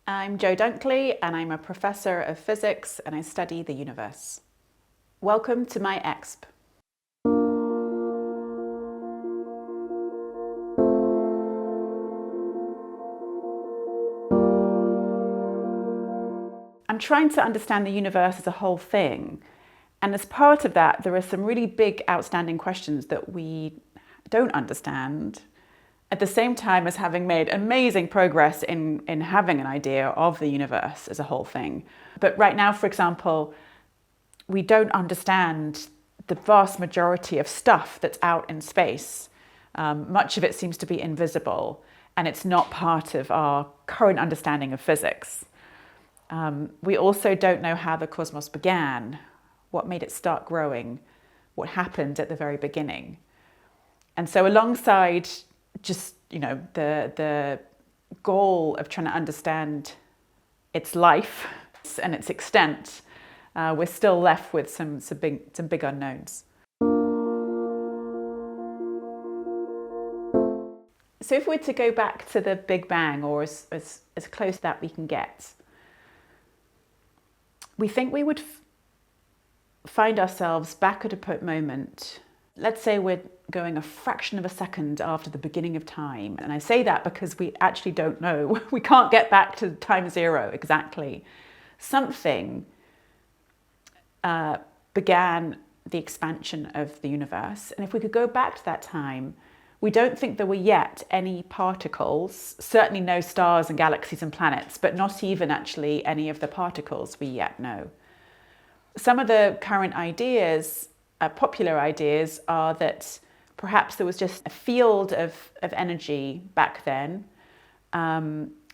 I'm Jo Dunkley and I'm a professor of physics and I study the universe. Welcome to my exp. I'm trying to understand the universe as a whole thing, and as part of that there are some really big outstanding questions that we don't understand, at the same time as having made amazing progress in having an idea of the universe as a whole thing. But right now, for example, we don't understand the vast majority of stuff that's out in space. Much of it seems to be invisible, and it's not part of our current understanding of physics. We also don't know how the cosmos began, what made it start growing, what happened at the very beginning. And so alongside just, the goal of trying to understand its life and its extent, we're still left with some big unknowns. So if we're to go back to the Big Bang, or as close to that we can get, we think we would find ourselves back at a moment. Let's say we're going a fraction of a second after the beginning of time. And I say that because we actually don't know. We can't get back to time zero exactly. Something began the expansion of the universe. And if we could go back to that time, we don't think there were yet any particles, certainly no stars and galaxies and planets, but not even actually any of the particles we yet know. Some of the current ideas, popular ideas, are that perhaps there was just a field of energy back then.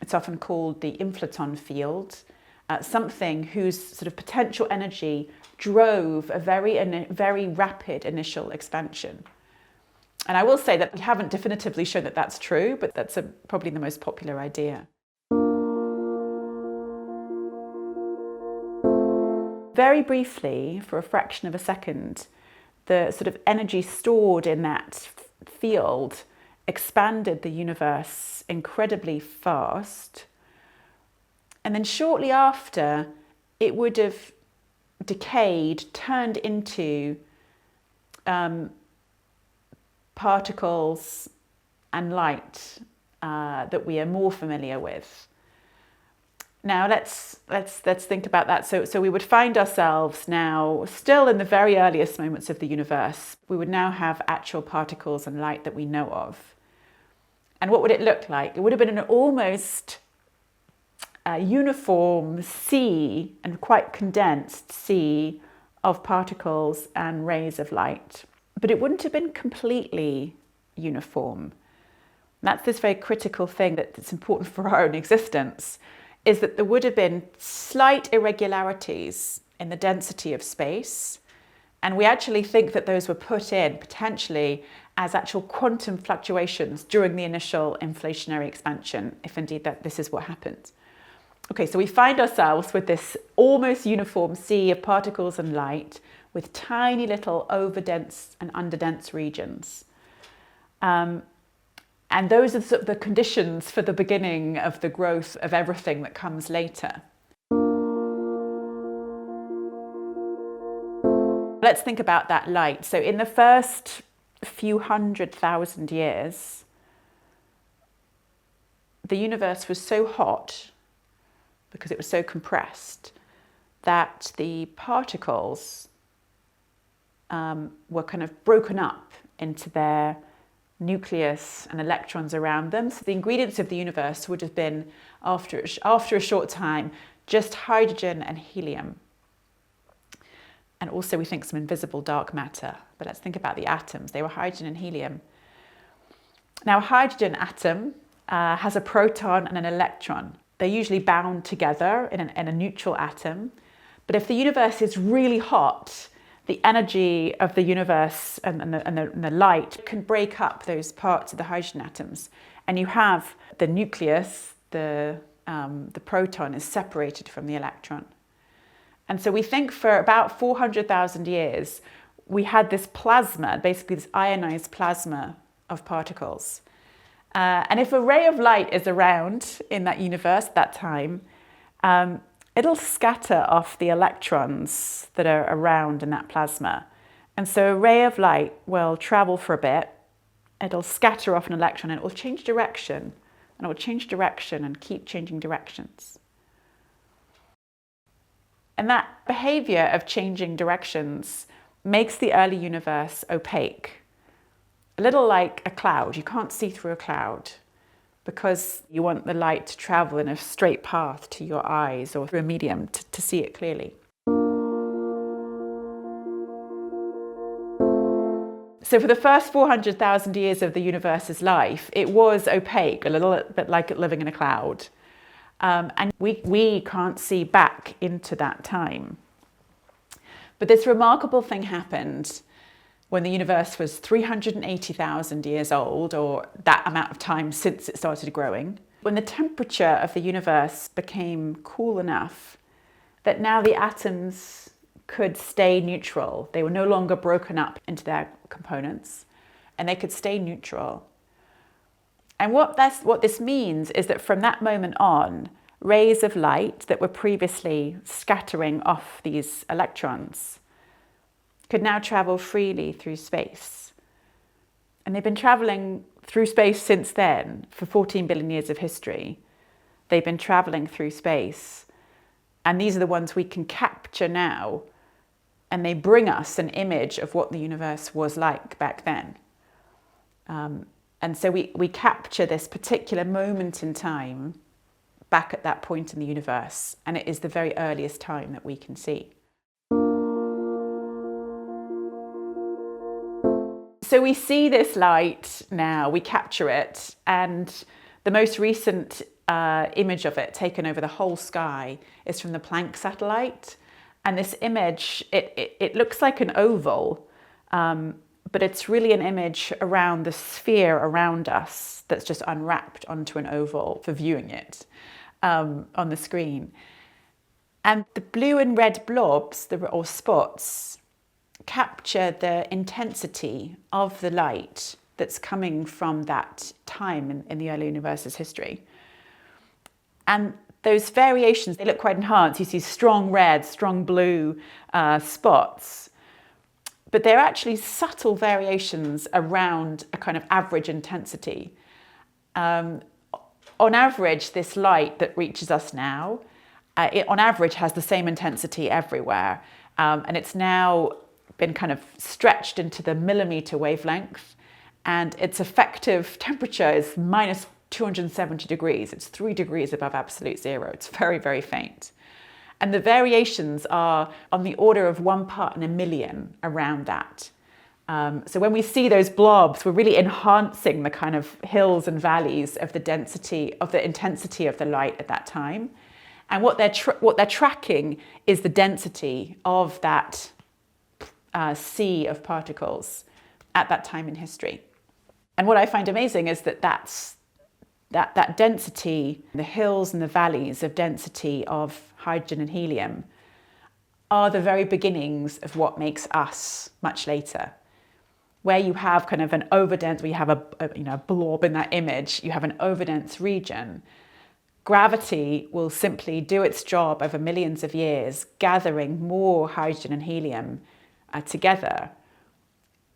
It's often called the inflaton field, something whose sort of potential energy drove a very rapid initial expansion. And I will say that we haven't definitively shown that that's true, but that's probably the most popular idea. Very briefly, for a fraction of a second, the sort of energy stored in that field expanded the universe incredibly fast. And then shortly after, it would have decayed, turned into particles and light that we are more familiar with. Now let's think about that. So we would find ourselves now still in the very earliest moments of the universe. We would now have actual particles and light that we know of. And what would it look like? It would have been an almost uniform sea, and quite condensed sea, of particles and rays of light. But it wouldn't have been completely uniform. That's this very critical thing that's important for our own existence, is that there would have been slight irregularities in the density of space. And we actually think that those were put in potentially as actual quantum fluctuations during the initial inflationary expansion, if indeed this is what happened. Okay, so we find ourselves with this almost uniform sea of particles and light with tiny little overdense and underdense regions. And those are sort of the conditions for the beginning of the growth of everything that comes later. Let's think about that light. So in the first few 100,000 years, the universe was so hot, because it was so compressed, that the particles were kind of broken up into their nucleus and electrons around them. So the ingredients of the universe would have been, after a short time, just hydrogen and helium. And also we think some invisible dark matter. But let's think about the atoms. They were hydrogen and helium. Now a hydrogen atom has a proton and an electron. They're usually bound together in a neutral atom. But if the universe is really hot, the energy of the universe and the light can break up those parts of the hydrogen atoms. And you have the nucleus, the proton is separated from the electron. And so we think for about 400,000 years, we had this plasma, basically this ionized plasma of particles. And if a ray of light is around in that universe at that time, it'll scatter off the electrons that are around in that plasma. And so a ray of light will travel for a bit, it'll scatter off an electron, and it will change direction, and it will change direction and keep changing directions. And that behavior of changing directions makes the early universe opaque. A little like a cloud. You can't see through a cloud because you want the light to travel in a straight path to your eyes or through a medium to see it clearly. So for the first 400,000 years of the universe's life, it was opaque, a little bit like living in a cloud. And we can't see back into that time. But this remarkable thing happened when the universe was 380,000 years old, or that amount of time since it started growing, when the temperature of the universe became cool enough that now the atoms could stay neutral. They were no longer broken up into their components, and they could stay neutral. And what this means is that from that moment on, rays of light that were previously scattering off these electrons could now travel freely through space. And they've been traveling through space since then. For 14 billion years of history, they've been traveling through space. And these are the ones we can capture now. And they bring us an image of what the universe was like back then. And so we capture this particular moment in time back at that point in the universe. And it is the very earliest time that we can see. So we see this light now, we capture it, and the most recent image of it taken over the whole sky is from the Planck satellite. And this image, it looks like an oval, but it's really an image around the sphere around us that's just unwrapped onto an oval for viewing it on the screen. And the blue and red blobs, or spots, capture the intensity of the light that's coming from that time in the early universe's history. And those variations, they look quite enhanced. You see strong red, strong blue spots, but they're actually subtle variations around a kind of average intensity. On average, this light that reaches us now, it on average has the same intensity everywhere. And it's now been kind of stretched into the millimeter wavelength, and its effective temperature is minus 270 degrees. It's 3 degrees above absolute zero. It's very, very faint. And the variations are on the order of 1 part in a million around that. So when we see those blobs, we're really enhancing the kind of hills and valleys of the density, of the intensity of the light at that time. And what they're tracking is the density of that sea of particles at that time in history. And what I find amazing is that that density, the hills and the valleys of density of hydrogen and helium, are the very beginnings of what makes us much later. Where you have kind of an overdense, where you have a blob in that image, you have an overdense region. Gravity will simply do its job over millions of years, gathering more hydrogen and helium together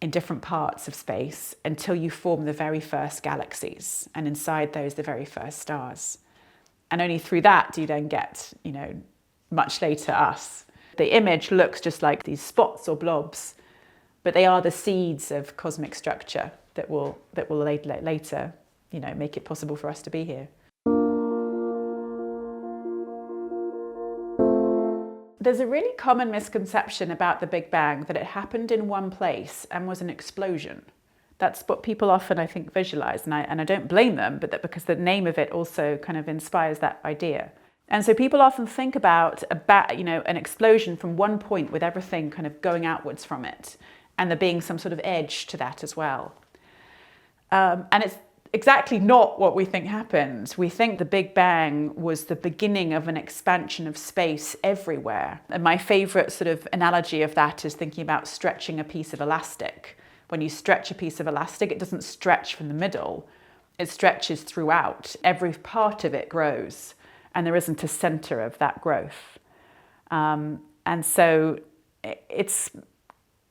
in different parts of space until you form the very first galaxies, and inside those the very first stars. And only through that do you then get, much later us. The image looks just like these spots or blobs, but they are the seeds of cosmic structure that will later make it possible for us to be here. There's a really common misconception about the Big Bang, that it happened in one place and was an explosion. That's what people often, I think, visualize, and I don't blame them, but because the name of it also kind of inspires that idea. And so people often think about an explosion from one point with everything kind of going outwards from it, and there being some sort of edge to that as well. And it's exactly not what we think happened. We think the Big Bang was the beginning of an expansion of space everywhere. And my favorite sort of analogy of that is thinking about stretching a piece of elastic. When you stretch a piece of elastic, it doesn't stretch from the middle. it stretches throughout. Every part of it grows, and there isn't a center of that growth. And so it's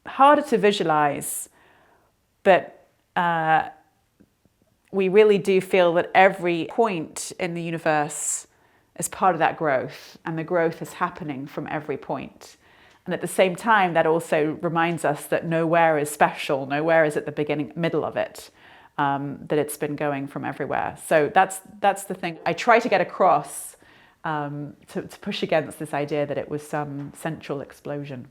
harder to visualize, but we really do feel that every point in the universe is part of that growth, and the growth is happening from every point. And at the same time, that also reminds us that nowhere is special, nowhere is at the beginning, middle of it, that it's been going from everywhere. So that's the thing I try to get across, to push against this idea that it was some central explosion.